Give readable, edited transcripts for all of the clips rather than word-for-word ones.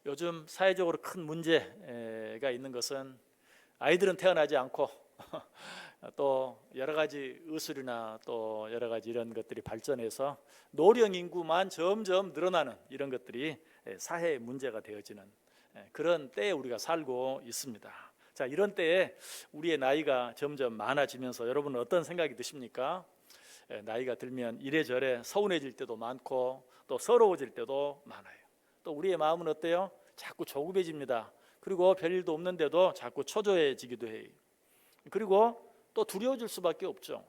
요즘 사회적으로 큰 문제가 있는 것은 아이들은 태어나지 않고 또 여러 가지 의술이나 또 여러 가지 이런 것들이 발전해서 노령 인구만 점점 늘어나는 이런 것들이 사회의 문제가 되어지는 그런 때에 우리가 살고 있습니다. 자, 이런 때에 우리의 나이가 점점 많아지면서 여러분은 어떤 생각이 드십니까? 나이가 들면 이래저래 서운해질 때도 많고 또 서러워질 때도 많아요. 또 우리의 마음은 어때요? 자꾸 조급해집니다. 그리고 별일도 없는데도 자꾸 초조해지기도 해요. 그리고 또 두려워질 수밖에 없죠.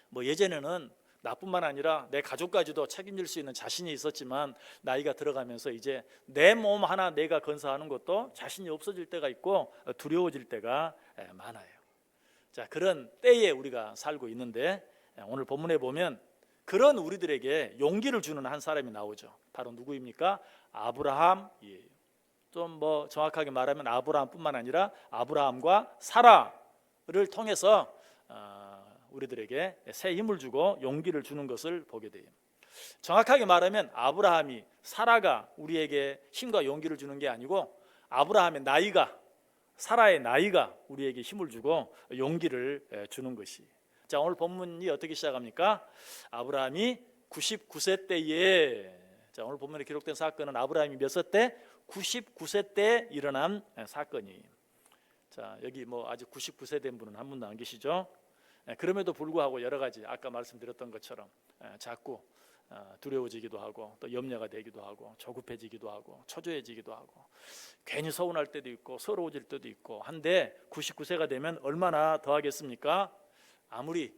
뭐 예전에는 나뿐만 아니라 내 가족까지도 책임질 수 있는 자신이 있었지만 나이가 들어가면서 이제 내 몸 하나 내가 건사하는 것도 자신이 없어질 때가 있고 두려워질 때가 많아요. 자, 그런 때에 우리가 살고 있는데 오늘 본문에 보면 그런 우리들에게 용기를 주는 한 사람이 나오죠. 바로 누구입니까? 아브라함이에요. 좀 뭐 정확하게 말하면 아브라함뿐만 아니라 아브라함과 사라를 통해서 우리들에게 새 힘을 주고 용기를 주는 것을 보게 돼요. 정확하게 말하면 아브라함이 사라가 우리에게 힘과 용기를 주는 게 아니고 아브라함의 나이가 사라의 나이가 우리에게 힘을 주고 용기를 주는 것이. 자, 오늘 본문이 어떻게 시작합니까? 아브라함이 99세 때에, 자, 오늘 본문에 기록된 사건은 아브라함이 몇 세 때? 99세 때 일어난 사건이에요. 자, 여기 뭐 아직 99세 된 분은 한 분도 안 계시죠? 그럼에도 불구하고 여러 가지 아까 말씀드렸던 것처럼 자꾸 두려워지기도 하고 또 염려가 되기도 하고 조급해지기도 하고 초조해지기도 하고 괜히 서운할 때도 있고 서러워질 때도 있고 한데 99세가 되면 얼마나 더 하겠습니까? 아무리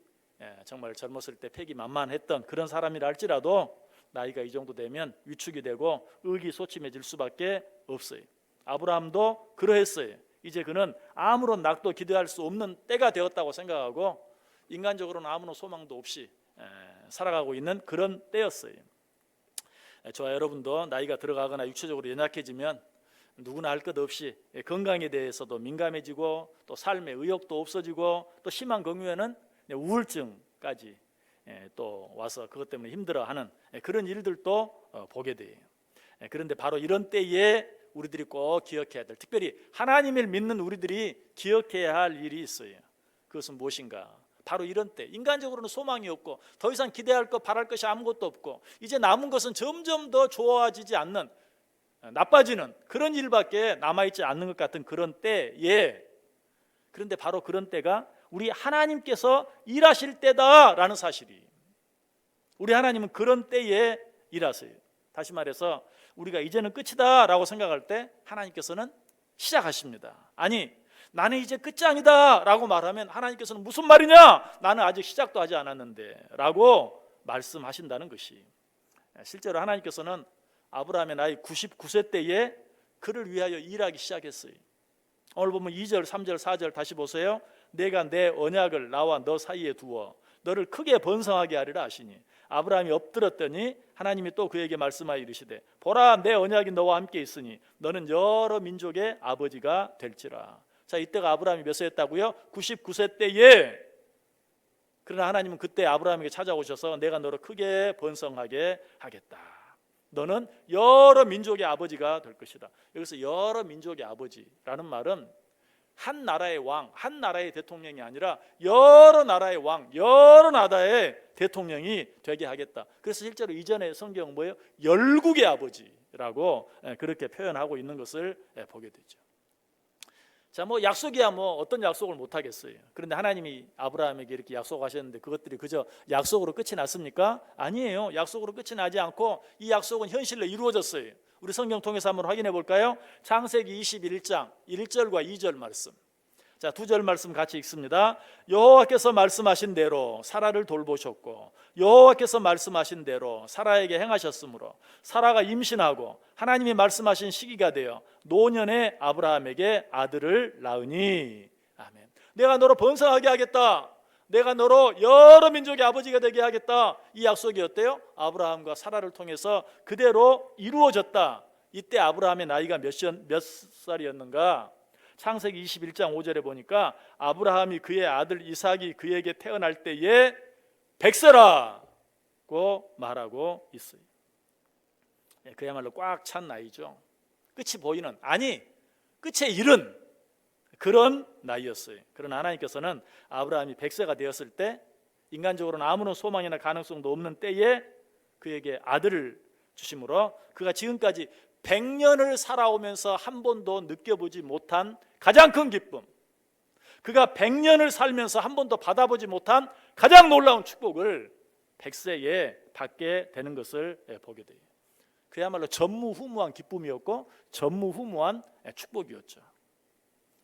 정말 젊었을 때 패기만만했던 그런 사람이라 할지라도 나이가 이 정도 되면 위축이 되고 의기소침해질 수밖에 없어요. 아브라함도 그러했어요. 이제 그는 아무런 낙도 기대할 수 없는 때가 되었다고 생각하고 인간적으로는 아무런 소망도 없이 살아가고 있는 그런 때였어요. 저와 여러분도 나이가 들어가거나 육체적으로 연약해지면 누구나 할 것 없이 건강에 대해서도 민감해지고 또 삶의 의욕도 없어지고 또 심한 경우에는 우울증까지 또 와서 그것 때문에 힘들어하는 그런 일들도 보게 돼요. 그런데 바로 이런 때에 우리들이 꼭 기억해야 될, 특별히 하나님을 믿는 우리들이 기억해야 할 일이 있어요. 그것은 무엇인가? 바로 이런 때 인간적으로는 소망이 없고 더 이상 기대할 것 바랄 것이 아무것도 없고 이제 남은 것은 점점 더 좋아지지 않는 나빠지는 그런 일밖에 남아있지 않는 것 같은 그런 때에, 그런데 바로 그런 때가 우리 하나님께서 일하실 때다라는 사실이, 우리 하나님은 그런 때에 일하세요. 다시 말해서 우리가 이제는 끝이다 라고 생각할 때 하나님께서는 시작하십니다. 아니, 나는 이제 끝이 아니다 라고 말하면 하나님께서는 무슨 말이냐, 나는 아직 시작도 하지 않았는데 라고 말씀하신다는 것이, 실제로 하나님께서는 아브라함의 나이 99세 때에 그를 위하여 일하기 시작했어요. 오늘 보면 2절, 3절, 4절 다시 보세요. 내가 내 언약을 나와 너 사이에 두어 너를 크게 번성하게 하리라 하시니 아브라함이 엎드렸더니 하나님이 또 그에게 말씀하여 이르시되 보라, 내 언약이 너와 함께 있으니 너는 여러 민족의 아버지가 될지라. 자, 이때가 아브라함이 몇 세였다고요? 99세 때에. 그러나 하나님은 그때 아브라함에게 찾아오셔서 내가 너를 크게 번성하게 하겠다. 너는 여러 민족의 아버지가 될 것이다. 여기서 여러 민족의 아버지라는 말은 한 나라의 왕, 한 나라의 대통령이 아니라 여러 나라의 왕, 여러 나라의 대통령이 되게 하겠다. 그래서 실제로 이전에 성경은 뭐예요? 열국의 아버지라고 그렇게 표현하고 있는 것을 보게 되죠. 자, 뭐 약속이야 뭐 어떤 약속을 못 하겠어요. 그런데 하나님이 아브라함에게 이렇게 약속하셨는데 그것들이 그저 약속으로 끝이 났습니까? 아니에요. 약속으로 끝이 나지 않고 이 약속은 현실로 이루어졌어요. 우리 성경 통해서 한번 확인해 볼까요? 창세기 21장 1절과 2절 말씀. 자, 2절 말씀 같이 읽습니다. 여호와께서 말씀하신 대로 사라를 돌보셨고 여호와께서 말씀하신 대로 사라에게 행하셨으므로 사라가 임신하고 하나님이 말씀하신 시기가 되어 노년에 아브라함에게 아들을 낳으니. 아멘. 내가 너로 번성하게 하겠다. 내가 너로 여러 민족의 아버지가 되게 하겠다. 이 약속이 어때요? 아브라함과 사라를 통해서 그대로 이루어졌다. 이때 아브라함의 나이가 몇 살이었는가? 창세기 21장 5절에 보니까 아브라함이 그의 아들 이삭이 그에게 태어날 때에 100세라고 말하고 있어요. 그야말로 꽉 찬 나이죠. 끝이 보이는, 아니 끝에 이른 그런 나이였어요. 그러나 하나님께서는 아브라함이 100세가 되었을 때, 인간적으로는 아무런 소망이나 가능성도 없는 때에 그에게 아들을 주심으로 그가 지금까지 100년을 살아오면서 한 번도 느껴보지 못한 가장 큰 기쁨, 그가 100년을 살면서 한 번도 받아보지 못한 가장 놀라운 축복을 100세에 받게 되는 것을 보게 돼요. 그야말로 전무후무한 기쁨이었고 전무후무한 축복이었죠.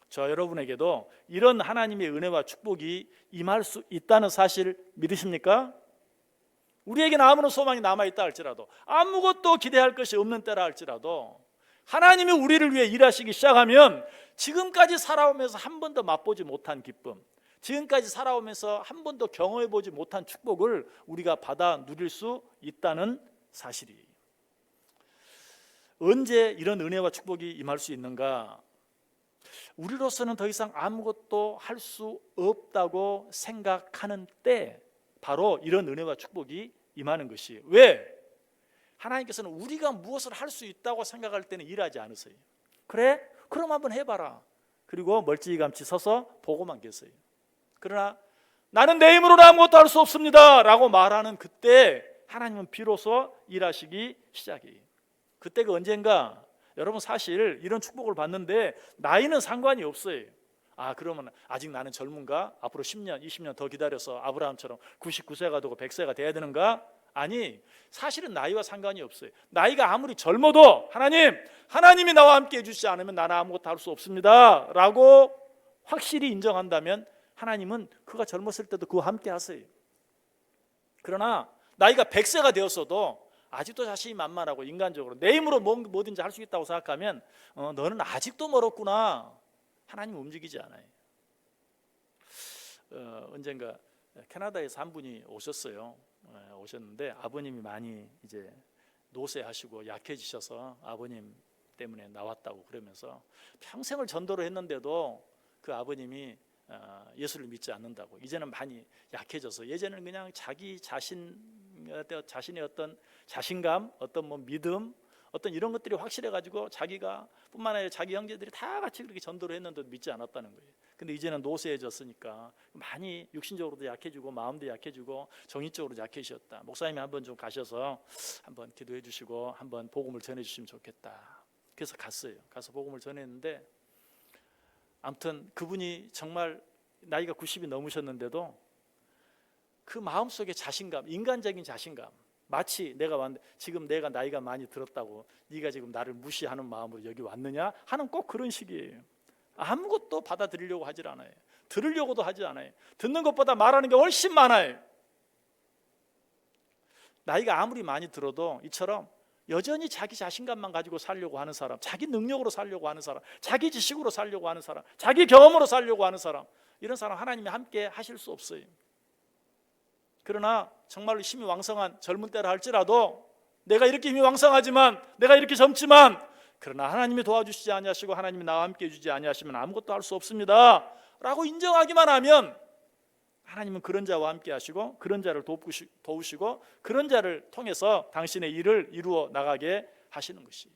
저 여러분에게도 이런 하나님의 은혜와 축복이 임할 수 있다는 사실 믿으십니까? 우리에게는 아무런 소망이 남아있다 할지라도, 아무것도 기대할 것이 없는 때라 할지라도 하나님이 우리를 위해 일하시기 시작하면 지금까지 살아오면서 한 번도 맛보지 못한 기쁨, 지금까지 살아오면서 한 번도 경험해보지 못한 축복을 우리가 받아 누릴 수 있다는 사실이에요. 언제 이런 은혜와 축복이 임할 수 있는가? 우리로서는 더 이상 아무것도 할 수 없다고 생각하는 때 바로 이런 은혜와 축복이 임하는 것이에요. 왜? 하나님께서는 우리가 무엇을 할 수 있다고 생각할 때는 일하지 않으세요. 그래? 그럼 한번 해봐라. 그리고 멀찌감치 서서 보고만 계세요. 그러나 나는 내 힘으로는 아무것도 할 수 없습니다 라고 말하는 그때 하나님은 비로소 일하시기 시작해요. 그때가 언젠가, 여러분 사실 이런 축복을 받는데 나이는 상관이 없어요. 아, 그러면 아직 나는 젊은가? 앞으로 10년, 20년 더 기다려서 아브라함처럼 99세가 되고 100세가 돼야 되는가? 아니, 사실은 나이와 상관이 없어요. 나이가 아무리 젊어도 하나님이 나와 함께 해주시지 않으면 나는 아무것도 할 수 없습니다 라고 확실히 인정한다면 하나님은 그가 젊었을 때도 그와 함께 하세요. 그러나 나이가 100세가 되었어도 아직도 자신이 만만하고 인간적으로 내 힘으로 뭐든지 할 수 있다고 생각하면 너는 아직도 멀었구나. 하나님 움직이지 않아요. 언젠가 캐나다에서 한 분이 오셨어요. 오셨는데 아버님이 많이 이제 노쇠하시고 약해지셔서 아버님 때문에 나왔다고 그러면서 평생을 전도를 했는데도 그 아버님이 예수를 믿지 않는다고, 이제는 많이 약해져서, 예전에는 그냥 자기 자신의 어떤 자신감, 어떤 뭐 믿음, 어떤 이런 것들이 확실해가지고 자기가 뿐만 아니라 자기 형제들이 다 같이 그렇게 전도를 했는데도 믿지 않았다는 거예요. 근데 이제는 노쇠해졌으니까 많이 육신적으로도 약해지고 마음도 약해지고 정신적으로도 약해지셨다. 목사님이 한번 좀 가셔서 한번 기도해 주시고 한번 복음을 전해 주시면 좋겠다. 그래서 갔어요. 가서 복음을 전했는데, 아무튼 그분이 정말 나이가 90이 넘으셨는데도 그 마음속에 자신감, 인간적인 자신감, 마치 지금 내가 나이가 많이 들었다고 네가 지금 나를 무시하는 마음으로 여기 왔느냐 하는 꼭 그런 식이에요. 아무것도 받아들이려고 하질 않아요. 들으려고도 하지 않아요. 듣는 것보다 말하는 게 훨씬 많아요. 나이가 아무리 많이 들어도 이처럼 여전히 자기 자신감만 가지고 살려고 하는 사람, 자기 능력으로 살려고 하는 사람, 자기 지식으로 살려고 하는 사람, 자기 경험으로 살려고 하는 사람, 이런 사람 하나님이 함께 하실 수 없어요. 그러나 정말로 힘이 왕성한 젊은 때라 할지라도, 내가 이렇게 힘이 왕성하지만, 내가 이렇게 젊지만, 그러나 하나님이 도와주시지 아니하시고 하나님이 나와 함께 해주지 아니하시면 아무것도 할 수 없습니다 라고 인정하기만 하면 하나님은 그런 자와 함께 하시고 그런 자를 도우시고 그런 자를 통해서 당신의 일을 이루어 나가게 하시는 것이에요.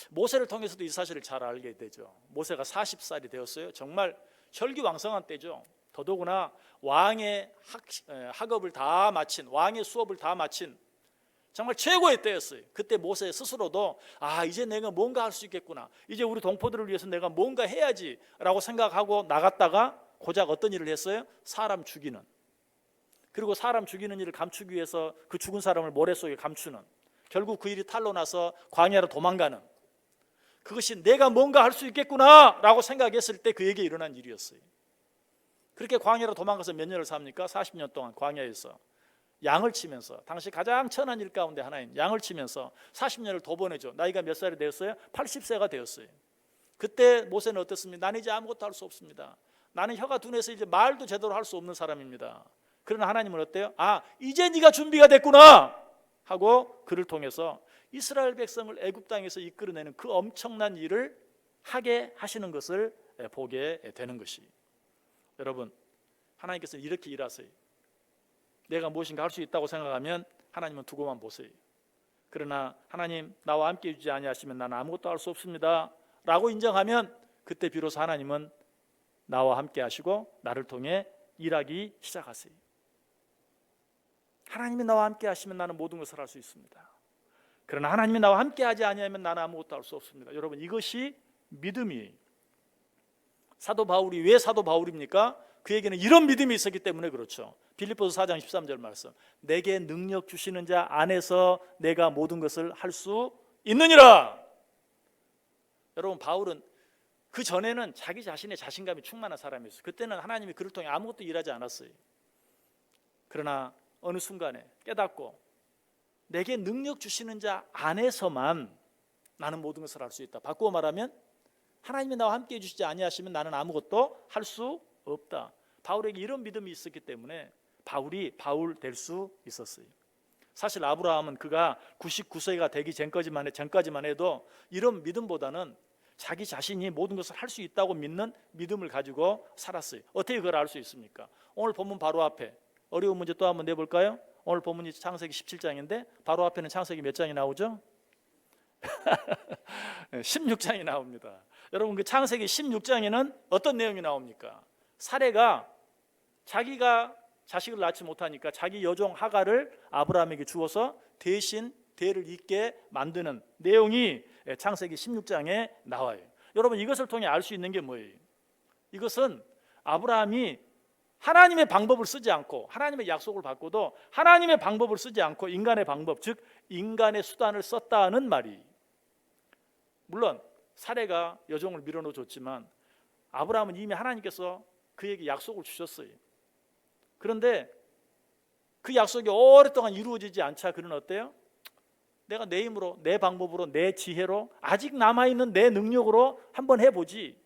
모세를 통해서도 이 사실을 잘 알게 되죠. 모세가 40살이 되었어요. 정말 혈기왕성한 때죠. 더더구나 왕의 학업을 다 마친, 왕의 수업을 다 마친 정말 최고의 때였어요. 그때 모세 스스로도 이제 내가 뭔가 할 수 있겠구나, 이제 우리 동포들을 위해서 내가 뭔가 해야지 라고 생각하고 나갔다가 고작 어떤 일을 했어요? 사람 죽이는, 그리고 사람 죽이는 일을 감추기 위해서 그 죽은 사람을 모래 속에 감추는, 결국 그 일이 탄로 나서 광야로 도망가는, 그것이 내가 뭔가 할 수 있겠구나 라고 생각했을 때 그에게 일어난 일이었어요. 그렇게 광야로 도망가서 몇 년을 삽니까? 40년 동안 광야에서 양을 치면서, 당시 가장 천한 일 가운데 하나인 양을 치면서 40년을 더 보내죠. 나이가 몇 살이 되었어요? 80세가 되었어요. 그때 모세는 어떻습니까? 나는 이제 아무것도 할 수 없습니다. 나는 혀가 둔해서 이제 말도 제대로 할 수 없는 사람입니다. 그러나 하나님은 어때요? 이제 네가 준비가 됐구나 하고 그를 통해서 이스라엘 백성을 애굽 땅에서 이끌어내는 그 엄청난 일을 하게 하시는 것을 보게 되는 것이. 여러분, 하나님께서는 이렇게 일하세요. 내가 무엇인가 할 수 있다고 생각하면 하나님은 두고만 보세요. 그러나 하나님 나와 함께 해주지 아니하시면 나는 아무것도 할 수 없습니다 라고 인정하면 그때 비로소 하나님은 나와 함께 하시고 나를 통해 일하기 시작하세요. 하나님이 나와 함께 하시면 나는 모든 것을 할 수 있습니다. 그러나 하나님이 나와 함께 하지 아니하면 나는 아무것도 할 수 없습니다. 여러분, 이것이 믿음이에요. 사도 바울이 왜 사도 바울입니까? 그에게는 이런 믿음이 있었기 때문에 그렇죠. 빌립보서 4장 13절 말씀, 내게 능력 주시는 자 안에서 내가 모든 것을 할 수 있느니라. 여러분, 바울은 그 전에는 자기 자신의 자신감이 충만한 사람이었어요. 그때는 하나님이 그를 통해 아무것도 일하지 않았어요. 그러나 어느 순간에 깨닫고 내게 능력 주시는 자 안에서만 나는 모든 것을 할 수 있다. 바꾸어 말하면 하나님이 나와 함께 해주시지 아니하시면 나는 아무것도 할 수 없다. 바울에게 이런 믿음이 있었기 때문에 바울이 바울 될 수 있었어요. 사실 아브라함은 그가 99세가 되기 전까지만 해도 이런 믿음보다는 자기 자신이 모든 것을 할 수 있다고 믿는 믿음을 가지고 살았어요. 어떻게 그걸 알 수 있습니까? 오늘 본문 바로 앞에 어려운 문제 또 한번 내볼까요? 오늘 본문이 창세기 17장인데 바로 앞에는 창세기 몇 장이 나오죠? 16장이 나옵니다. 여러분, 그 창세기 16장에는 어떤 내용이 나옵니까? 사레가 자기가 자식을 낳지 못하니까 자기 여종 하갈을 아브라함에게 주어서 대신 대를 잇게 만드는 내용이 창세기 16장에 나와요. 여러분, 이것을 통해 알 수 있는 게 뭐예요? 이것은 아브라함이 하나님의 방법을 쓰지 않고 하나님의 약속을 받고도 하나님의 방법을 쓰지 않고 인간의 방법, 즉 인간의 수단을 썼다는 말이, 물론 사레가 여종을 밀어넣어 줬지만 아브라함은 이미 하나님께서 그에게 약속을 주셨어요. 그런데 그 약속이 오랫동안 이루어지지 않자 그는 어때요? 내가 내 힘으로, 내 방법으로, 내 지혜로, 아직 남아있는 내 능력으로 한번 해보지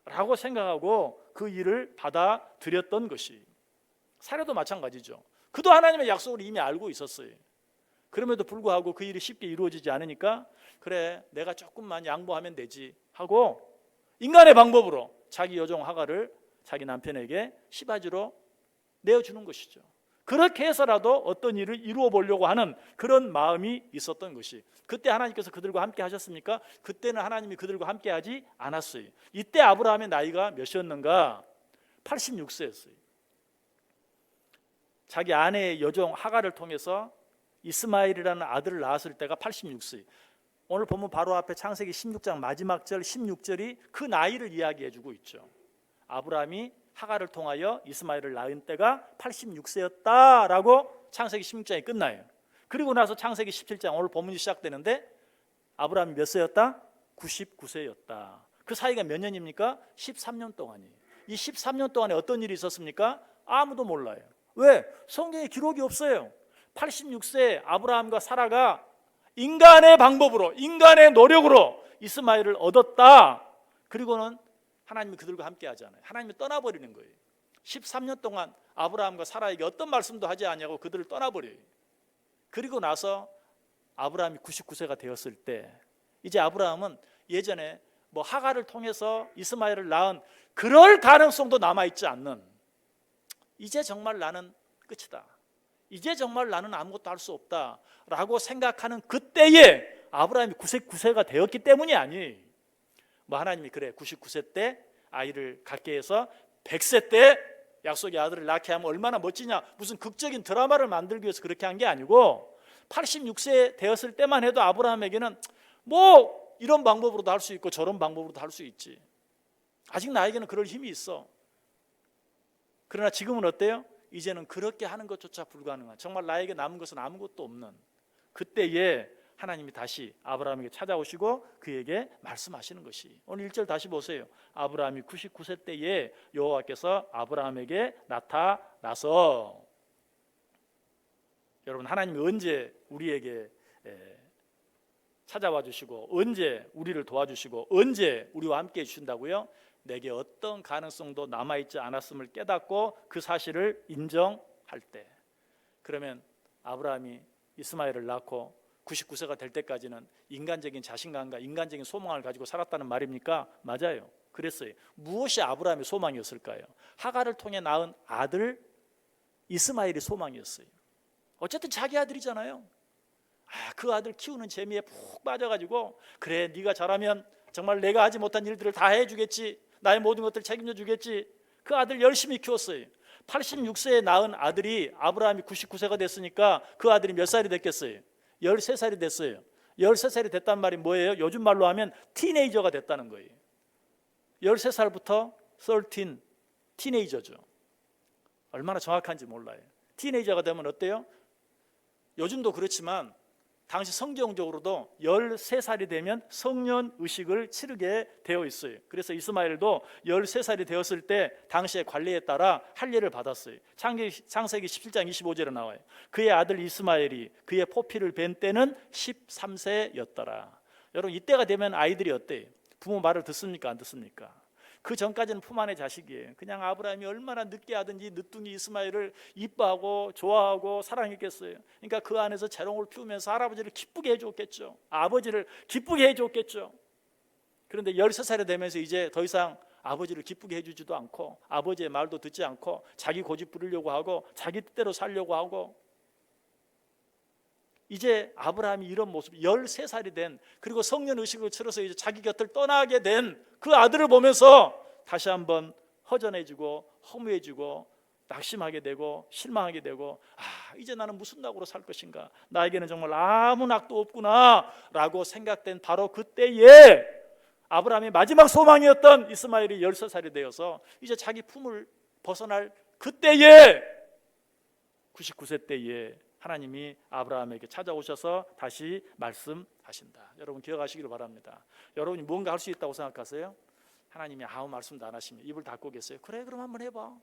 라고 생각하고 그 일을 받아들였던 것이, 사례도 마찬가지죠. 그도 하나님의 약속을 이미 알고 있었어요. 그럼에도 불구하고 그 일이 쉽게 이루어지지 않으니까 그래, 내가 조금만 양보하면 되지 하고 인간의 방법으로 자기 여종 하갈을 자기 남편에게 시바지로 내어주는 것이죠. 그렇게 해서라도 어떤 일을 이루어 보려고 하는 그런 마음이 있었던 것이, 그때 하나님께서 그들과 함께 하셨습니까? 그때는 하나님이 그들과 함께 하지 않았어요. 이때 아브라함의 나이가 몇이었는가? 86세였어요. 자기 아내의 여종 하갈을 통해서 이스마엘이라는 아들을 낳았을 때가 86세. 오늘 보면 바로 앞에 창세기 16장 마지막 절 16절이 그 나이를 이야기해 주고 있죠. 아브라함이 하갈을 통하여 이스마엘을 낳은 때가 86세였다라고 창세기 16장이 끝나요. 그리고 나서 창세기 17장 오늘 본문이 시작되는데 아브라함이 몇 세였다? 99세였다. 그 사이가 몇 년입니까? 13년 동안이에요. 이 13년 동안에 어떤 일이 있었습니까? 아무도 몰라요. 왜? 성경에 기록이 없어요. 86세 아브라함과 사라가 인간의 방법으로, 인간의 노력으로 이스마엘을 얻었다. 그리고는 하나님이 그들과 함께 하잖아요. 하나님이 떠나버리는 거예요. 13년 동안 아브라함과 사라에게 어떤 말씀도 하지 않냐고 그들을 떠나버려요. 그리고 나서 아브라함이 99세가 되었을 때 이제 아브라함은 예전에 뭐 하갈을 통해서 이스마엘을 낳은 그럴 가능성도 남아있지 않는, 이제 정말 나는 끝이다, 이제 정말 나는 아무것도 할 수 없다 라고 생각하는 그때에 아브라함이 99세가 되었기 때문이 아니에요. 뭐 하나님이 그래 99세 때 아이를 갖게 해서 100세 때 약속의 아들을 낳게 하면 얼마나 멋지냐, 무슨 극적인 드라마를 만들기 위해서 그렇게 한 게 아니고 86세 되었을 때만 해도 아브라함에게는 뭐 이런 방법으로도 할 수 있고 저런 방법으로도 할 수 있지, 아직 나에게는 그럴 힘이 있어. 그러나 지금은 어때요? 이제는 그렇게 하는 것조차 불가능한, 정말 나에게 남은 것은 아무것도 없는 그때에 하나님이 다시 아브라함에게 찾아오시고 그에게 말씀하시는 것이, 오늘 1절 다시 보세요. 아브라함이 99세 때에 여호와께서 아브라함에게 나타나서, 여러분 하나님이 언제 우리에게 찾아와 주시고 언제 우리를 도와주시고 언제 우리와 함께 해주신다고요? 내게 어떤 가능성도 남아있지 않았음을 깨닫고 그 사실을 인정할 때, 그러면 아브라함이 이스마엘을 낳고 99세가 될 때까지는 인간적인 자신감과 인간적인 소망을 가지고 살았다는 말입니까? 맞아요. 그랬어요. 무엇이 아브라함의 소망이었을까요? 하갈을 통해 낳은 아들 이스마엘이 소망이었어요. 어쨌든 자기 아들이잖아요. 그 아들 키우는 재미에 푹 빠져가지고 그래 네가 잘하면 정말 내가 하지 못한 일들을 다 해주겠지, 나의 모든 것들 책임져 주겠지. 그 아들 열심히 키웠어요. 86세에 낳은 아들이 아브라함이 99세가 됐으니까 그 아들이 몇 살이 됐겠어요? 13살이 됐어요. 13살이 됐단 말이 뭐예요? 요즘 말로 하면 티네이저가 됐다는 거예요. 13살부터 13, 티네이저죠. 얼마나 정확한지 몰라요. 티네이저가 되면 어때요? 요즘도 그렇지만 당시 성경적으로도 13살이 되면 성년 의식을 치르게 되어 있어요. 그래서 이스마엘도 13살이 되었을 때 당시의 관례에 따라 할례를 받았어요. 창세기 17장 25절에 나와요. 그의 아들 이스마엘이 그의 포피를 뵌 때는 13세였더라. 여러분 이때가 되면 아이들이 어때요? 부모 말을 듣습니까? 안 듣습니까? 그 전까지는 품 안의 자식이에요. 그냥 아브라함이 얼마나 늦게 하든지 늦둥이 이스마엘을 이뻐하고 좋아하고 사랑했겠어요. 그러니까 그 안에서 재롱을 피우면서 할아버지를 기쁘게 해줬겠죠. 아버지를 기쁘게 해줬겠죠. 그런데 13살이 되면서 이제 더 이상 아버지를 기쁘게 해주지도 않고 아버지의 말도 듣지 않고 자기 고집 부리려고 하고 자기 뜻대로 살려고 하고, 이제 아브라함이 이런 모습, 13살이 된, 그리고 성년 의식을 치러서 이제 자기 곁을 떠나게 된 그 아들을 보면서 다시 한번 허전해지고 허무해지고 낙심하게 되고 실망하게 되고, 이제 나는 무슨 낙으로 살 것인가, 나에게는 정말 아무 낙도 없구나 라고 생각된 바로 그때에 아브라함의 마지막 소망이었던 이스마엘이 13살이 되어서 이제 자기 품을 벗어날 그때에 99세 때에 하나님이 아브라함에게 찾아오셔서 다시 말씀하신다. 여러분 기억하시기를 바랍니다. 여러분이 뭔가 할 수 있다고 생각하세요? 하나님이 아무 말씀도 안 하시면 입을 닫고 계세요. 그래 그럼 한번 해봐.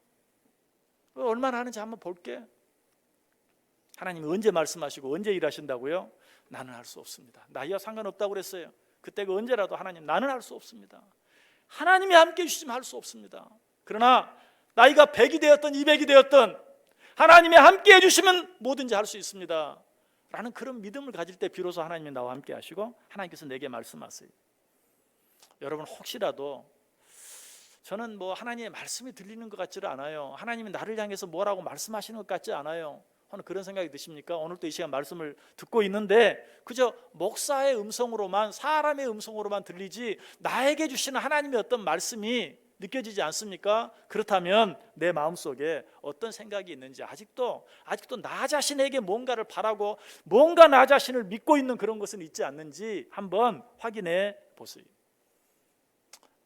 얼마나 하는지 한번 볼게. 하나님이 언제 말씀하시고 언제 일하신다고요? 나는 할 수 없습니다. 나이와 상관없다고 그랬어요. 그때가 언제라도 하나님, 나는 할 수 없습니다. 하나님이 함께 해주시면 할 수 없습니다. 그러나 나이가 100이 되었든 200이 되었든 하나님이 함께 해주시면 뭐든지 할 수 있습니다 라는 그런 믿음을 가질 때 비로소 하나님이 나와 함께 하시고 하나님께서 내게 말씀하세요. 여러분 혹시라도 저는 하나님의 말씀이 들리는 것 같지를 않아요, 하나님이 나를 향해서 뭐라고 말씀하시는 것 같지 않아요 하는 그런 생각이 드십니까? 오늘도 이 시간 말씀을 듣고 있는데 그저 목사의 음성으로만, 사람의 음성으로만 들리지 나에게 주시는 하나님의 어떤 말씀이 느껴지지 않습니까? 그렇다면 내 마음속에 어떤 생각이 있는지, 아직도 나 자신에게 뭔가를 바라고 뭔가 나 자신을 믿고 있는 그런 것은 있지 않는지 한번 확인해 보세요.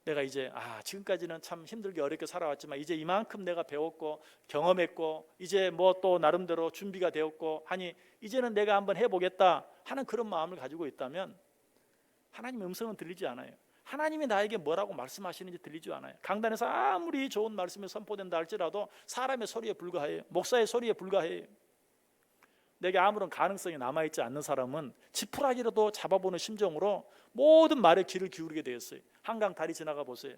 내가 이제 지금까지는 참 힘들게 어렵게 살아왔지만 이제 이만큼 내가 배웠고 경험했고 이제 또 나름대로 준비가 되었고 하니 이제는 내가 한번 해보겠다 하는 그런 마음을 가지고 있다면 하나님의 음성은 들리지 않아요. 하나님이 나에게 뭐라고 말씀하시는지 들리지 않아요. 강단에서 아무리 좋은 말씀이 선포된다 할지라도 사람의 소리에 불과해요. 목사의 소리에 불과해요. 내게 아무런 가능성이 남아있지 않는 사람은 지푸라기라도 잡아보는 심정으로 모든 말에 귀를 기울이게 되었어요. 한강 다리 지나가 보세요.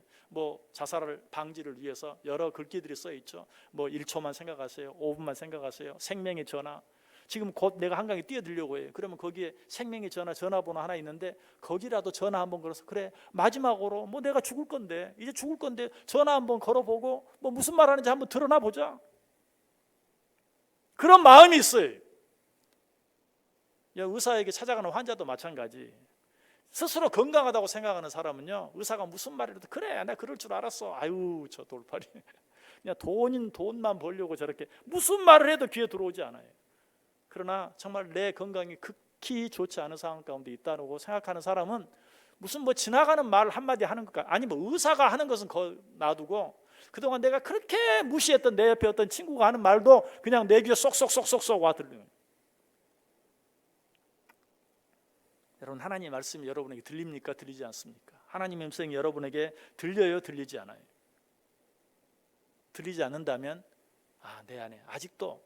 자살 방지를 위해서 여러 글귀들이 써 있죠. 1초만 생각하세요, 5분만 생각하세요, 생명의 전화. 지금 곧 내가 한강에 뛰어들려고 해요. 그러면 거기에 생명의 전화번호 하나 있는데 거기라도 전화 한번 걸어서 그래 마지막으로 내가 죽을 건데 이제 죽을 건데 전화 한번 걸어보고 무슨 말 하는지 한번 들어나 보자. 그런 마음이 있어요. 의사에게 찾아가는 환자도 마찬가지. 스스로 건강하다고 생각하는 사람은요, 의사가 무슨 말이라도 그래 나 그럴 줄 알았어, 아유 저 돌팔이 그냥 돈만 벌려고 저렇게 무슨 말을 해도 귀에 들어오지 않아요. 그러나 정말 내 건강이 극히 좋지 않은 상황 가운데 있다고 생각하는 사람은 무슨 지나가는 말 한마디 하는 것까, 아니 의사가 하는 것은 놔두고 그동안 내가 그렇게 무시했던 내 옆에 어떤 친구가 하는 말도 그냥 내 귀에 쏙쏙쏙쏙 와 들리는 거예요. 여러분 하나님의 말씀이 여러분에게 들립니까? 들리지 않습니까? 하나님의 음성이 여러분에게 들려요? 들리지 않아요? 들리지 않는다면 내 안에 아직도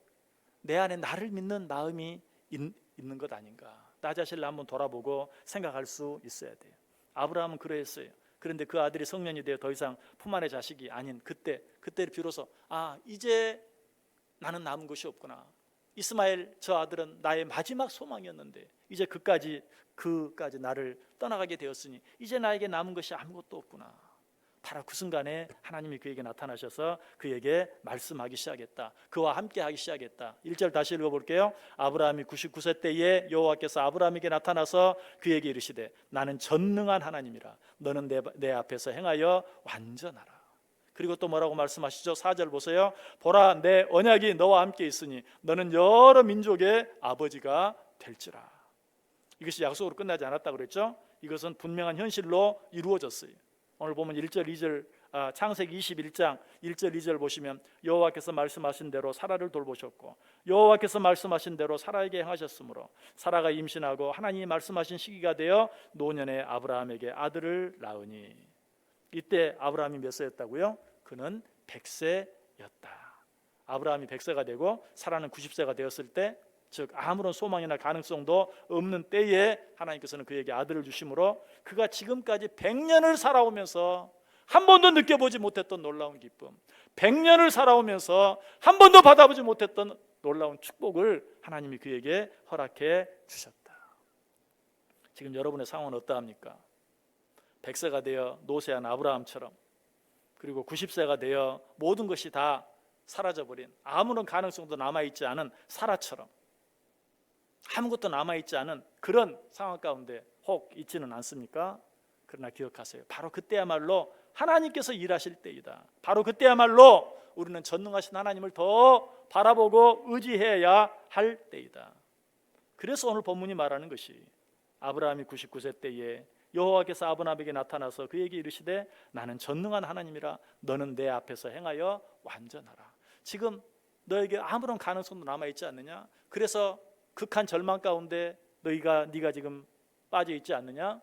내 안에 나를 믿는 마음이 있는 것 아닌가, 나 자신을 한번 돌아보고 생각할 수 있어야 돼요. 아브라함은 그러했어요. 그런데 그 아들이 성년이 되어 더 이상 품 안의 자식이 아닌 그때를 비로소 이제 나는 남은 것이 없구나, 이스마엘 저 아들은 나의 마지막 소망이었는데 이제 그까지 나를 떠나가게 되었으니 이제 나에게 남은 것이 아무것도 없구나, 바로 그 순간에 하나님이 그에게 나타나셔서 그에게 말씀하기 시작했다. 그와 함께 하기 시작했다. 1절 다시 읽어볼게요. 아브라함이 99세 때에 여호와께서 아브라함에게 나타나서 그에게 이르시되 나는 전능한 하나님이라. 너는 내 앞에서 행하여 완전하라. 그리고 또 뭐라고 말씀하시죠? 4절 보세요. 보라, 내 언약이 너와 함께 있으니 너는 여러 민족의 아버지가 될지라. 이것이 약속으로 끝나지 않았다고 그랬죠? 이것은 분명한 현실로 이루어졌어요. 오늘 보면 1절 2절 창세기 21장 1절 2절 보시면 여호와께서 말씀하신 대로 사라를 돌보셨고 여호와께서 말씀하신 대로 사라에게 행하셨으므로 사라가 임신하고 하나님이 말씀하신 시기가 되어 노년에 아브라함에게 아들을 낳으니. 이때 아브라함이 몇 세였다고요? 그는 100세였다. 아브라함이 100세가 되고 사라는 90세가 되었을 때, 즉 아무런 소망이나 가능성도 없는 때에 하나님께서는 그에게 아들을 주심으로 그가 지금까지 100년을 살아오면서 한 번도 느껴보지 못했던 놀라운 기쁨, 100년을 살아오면서 한 번도 받아보지 못했던 놀라운 축복을 하나님이 그에게 허락해 주셨다. 지금 여러분의 상황은 어떠합니까? 100세가 되어 노쇠한 아브라함처럼, 그리고 90세가 되어 모든 것이 다 사라져버린, 아무런 가능성도 남아있지 않은 사라처럼, 아무것도 남아있지 않은 그런 상황 가운데 혹 있지는 않습니까? 그러나 기억하세요. 바로 그때야말로 하나님께서 일하실 때이다. 바로 그때야말로 우리는 전능하신 하나님을 더 바라보고 의지해야 할 때이다. 그래서 오늘 본문이 말하는 것이 아브라함이 99세 때에 여호와께서 아브라함에게 나타나서 그에게 이르시되 나는 전능한 하나님이라. 너는 내 앞에서 행하여 완전하라. 지금 너에게 아무런 가능성도 남아있지 않느냐? 그래서 극한 절망 가운데 네가 지금 빠져 있지 않느냐?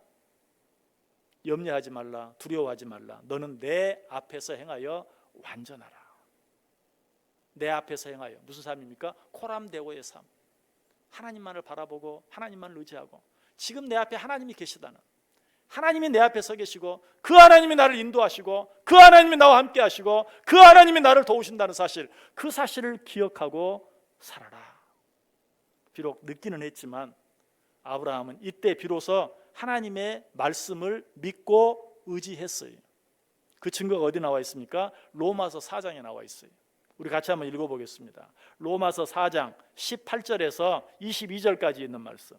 염려하지 말라, 두려워하지 말라. 너는 내 앞에서 행하여 완전하라. 내 앞에서 행하여 무슨 삶입니까? 코람데오의 삶. 하나님만을 바라보고 하나님만을 의지하고, 지금 내 앞에 하나님이 계시다는, 하나님이 내 앞에 서 계시고 그 하나님이 나를 인도하시고 그 하나님이 나와 함께 하시고 그 하나님이 나를 도우신다는 사실, 그 사실을 기억하고 살아라. 비록 늦기는 했지만 아브라함은 이때 비로소 하나님의 말씀을 믿고 의지했어요. 그 증거가 어디 나와 있습니까? 로마서 4장에 나와 있어요. 우리 같이 한번 읽어보겠습니다. 로마서 4장 18절에서 22절까지 있는 말씀.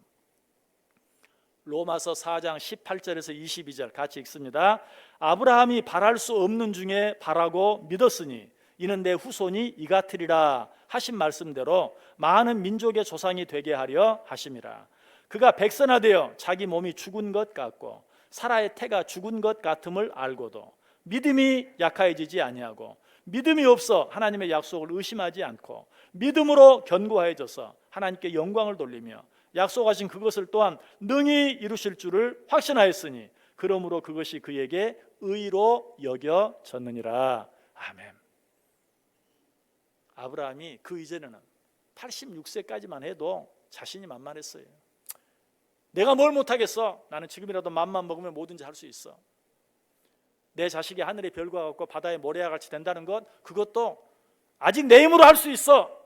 로마서 4장 18절에서 22절 같이 읽습니다. 아브라함이 바랄 수 없는 중에 바라고 믿었으니 이는 내 후손이 이같으리라 하신 말씀대로 많은 민족의 조상이 되게 하려 하심이라. 그가 백세나 되어 자기 몸이 죽은 것 같고 사라의 태가 죽은 것 같음을 알고도 믿음이 약해지지 아니하고 믿음이 없어 하나님의 약속을 의심하지 않고 믿음으로 견고해져서 하나님께 영광을 돌리며 약속하신 그것을 또한 능히 이루실 줄을 확신하였으니 그러므로 그것이 그에게 의로 여겨졌느니라. 아멘. 아브라함이 그 이전에는 86세까지만 해도 자신이 만만했어요. 내가 뭘 못하겠어? 나는 지금이라도 맘만 먹으면 뭐든지 할 수 있어. 내 자식이 하늘의 별과 같고 바다의 모래와 같이 된다는 것, 그것도 아직 내 힘으로 할 수 있어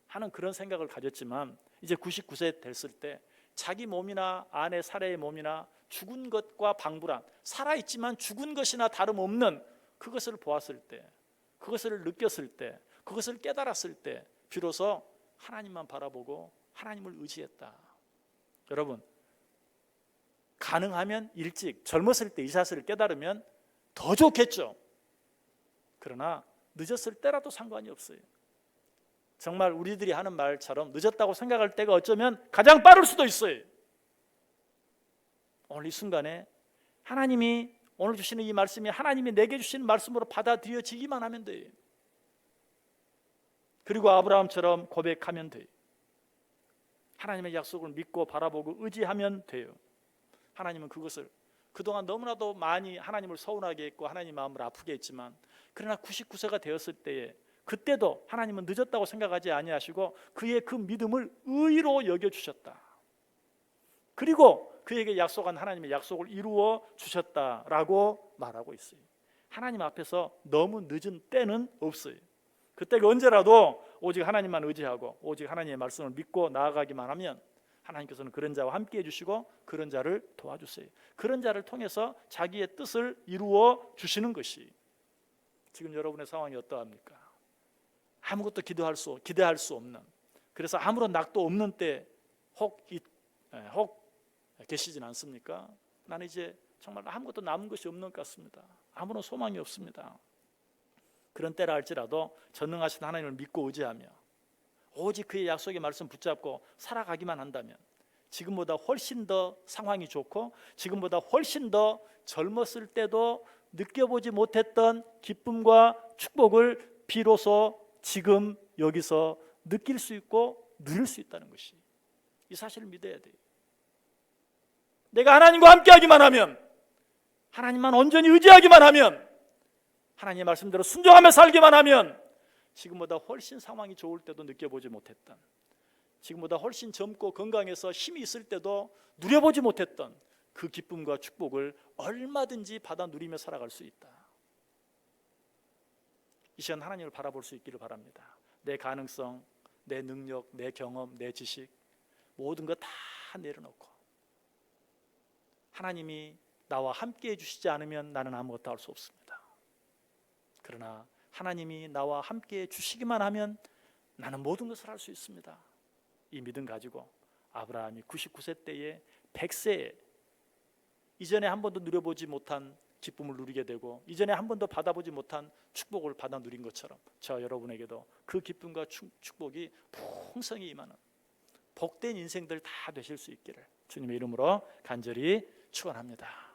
하는 그런 생각을 가졌지만 이제 99세 됐을 때 자기 몸이나 아내 사라의 몸이나 죽은 것과 방불한, 살아있지만 죽은 것이나 다름없는 그것을 보았을 때, 그것을 느꼈을 때, 그것을 깨달았을 때 비로소 하나님만 바라보고 하나님을 의지했다. 여러분, 가능하면 일찍 젊었을 때 이 사실을 깨달으면 더 좋겠죠. 그러나 늦었을 때라도 상관이 없어요. 정말 우리들이 하는 말처럼 늦었다고 생각할 때가 어쩌면 가장 빠를 수도 있어요. 오늘 이 순간에 하나님이 오늘 주시는 이 말씀이 하나님이 내게 주시는 말씀으로 받아들여지기만 하면 돼요. 그리고 아브라함처럼 고백하면 돼요. 하나님의 약속을 믿고 바라보고 의지하면 돼요. 하나님은 그것을 그동안 너무나도 많이 하나님을 서운하게 했고 하나님 마음을 아프게 했지만, 그러나 99세가 되었을 때에 그때도 하나님은 늦었다고 생각하지 아니하시고 그의 그 믿음을 의로 여겨주셨다. 그리고 그에게 약속한 하나님의 약속을 이루어 주셨다라고 말하고 있어요. 하나님 앞에서 너무 늦은 때는 없어요. 그때가 언제라도 오직 하나님만 의지하고 오직 하나님의 말씀을 믿고 나아가기만 하면 하나님께서는 그런 자와 함께 해주시고 그런 자를 도와주세요. 그런 자를 통해서 자기의 뜻을 이루어 주시는 것이 지금 여러분의 상황이 어떠합니까? 아무것도 기대할 수 없는, 그래서 아무런 낙도 없는 때 혹 계시진 않습니까? 나는 이제 정말 아무것도 남은 것이 없는 것 같습니다. 아무런 소망이 없습니다. 그런 때라 할지라도 전능하신 하나님을 믿고 의지하며 오직 그의 약속의 말씀 붙잡고 살아가기만 한다면 지금보다 훨씬 더 상황이 좋고 지금보다 훨씬 더 젊었을 때도 느껴보지 못했던 기쁨과 축복을 비로소 지금 여기서 느낄 수 있고 누릴 수 있다는 것이, 이 사실을 믿어야 돼요. 내가 하나님과 함께하기만 하면, 하나님만 온전히 의지하기만 하면, 하나님의 말씀대로 순종하며 살기만 하면 지금보다 훨씬 상황이 좋을 때도 느껴보지 못했던, 지금보다 훨씬 젊고 건강해서 힘이 있을 때도 누려보지 못했던 그 기쁨과 축복을 얼마든지 받아 누리며 살아갈 수 있다. 이 시간 하나님을 바라볼 수 있기를 바랍니다. 내 가능성, 내 능력, 내 경험, 내 지식 모든 것 다 내려놓고 하나님이 나와 함께 해주시지 않으면 나는 아무것도 할 수 없습니다. 그러나 하나님이 나와 함께 해주시기만 하면 나는 모든 것을 할 수 있습니다. 이 믿음 가지고 아브라함이 99세 때에 100세에 이전에 한 번도 누려보지 못한 기쁨을 누리게 되고 이전에 한 번도 받아보지 못한 축복을 받아 누린 것처럼 저와 여러분에게도 그 기쁨과 축복이 풍성히 임하는 복된 인생들 다 되실 수 있기를 주님의 이름으로 간절히 축원합니다.